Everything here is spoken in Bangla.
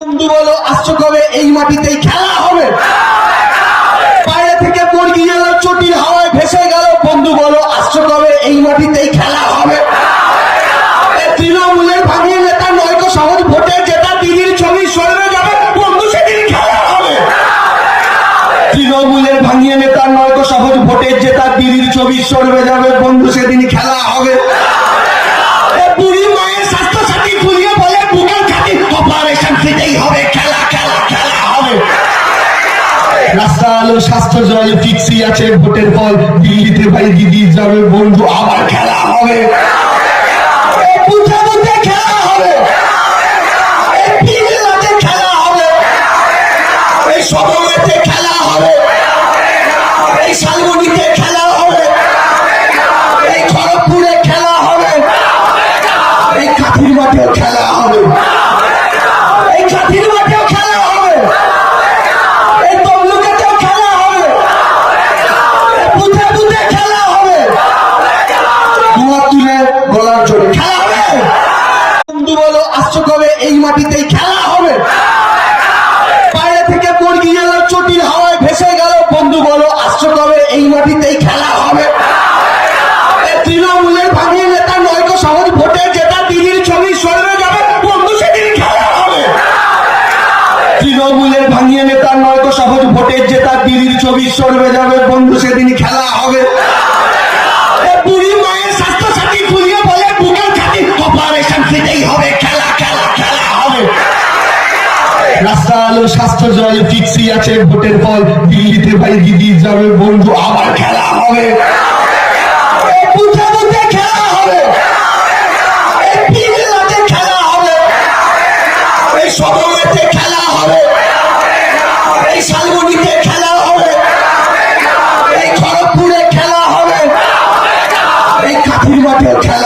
বন্ধু বলো আসছো কবে এই মাটিতেই খেলা হবে। বাইরে থেকে মুরগি এলো চটির হাওয়ায় ভেসে গেল। বন্ধু বলো আসছো কবে এই মাটিতেই খেলা হবে। তৃণমূলের ভাঙিয়ে নেতা নয়তো সহজ ভোটে যেটা দিদির ছবি সরবে যাবে। বন্ধু সেদিন খেলা হবে। তৃণমূলের ভাঙিয়ে নেতা নয়তো সহজ ভোটে যেটা দিদির ছবি সরবে যাবে। বন্ধু সেদিন খেলা হবে। বুড়ি মায়ের স্বাস্থ্য সাথী ফুলিয়ে বলে বুকের খাটি অপারেশন ফিতেই হবে। খেলা খেলা খেলা হবে। রাস্তা আলো স্বাস্থ্য জল ফিক্সি আছে ভোটের ফল। দিল্লিতে ভাই দিদি যাবে বন্ধু আবার খেলা হবে। বুঝে বুঝে খেলা হবে। পিংলাতে খেলা হবে। এই সদরেতে খেলা হবে। এই শালবনীতে খেলা হবে। এই খড়গপুরে খেলা হবে। এই কাঠির মাঠেও খেলা হবে। এই কাঠির মাঠেও খেলা হবে। এই তমলুকেতেও খেলা হবে। বুঝে বুঝে খেলা হবে। ধোঁয়া তুলে গলার জোরে খেলা হবে। বন্ধু বলো আসছো কবে এই মাটিতেই খেলা হবে। বাইরে থেকে মুরগি এলো চটির হাওয়ায় ভেসে গেল। বন্ধু বলো আসছো কবে এই মাটিতেই খেলা হবে। তৃণমূলের ভাঙিয়ে নেতা নয়তো সহজ ভোটে যেটা দিদির ছবি সরবে যাবে। বন্ধু সেদিন খেলা হবে। তৃণমূলের ভাঙিয়ে নেতা নয়তো সহজ ভোটে যেটা দিদির ছবি সরবে যাবে। বন্ধু সেদিন খেলা হবে। বুড়ি মায়ের স্বাস্থ্য সাথী ফুলিয়ে বলে বুকের খাটি অপারেশন ফিতেই হবে। খেলা খেলা খেলা হবে। রাস্তা আলো স্বাস্থ্য জল ফিক্সি আছে ভোটের ফল। দিল্লিতে ভাই দিদি যাবে বন্ধু আবার খেলা হবে। বুঝে বুঝে খেলা হবে। পিংলাতে খেলা হবে। এই সদরেতে খেলা হবে। এই শালবনীতে খেলা হবে। এই খড়গপুরে খেলা হবে। এই কাঠির মাঠেও খেলা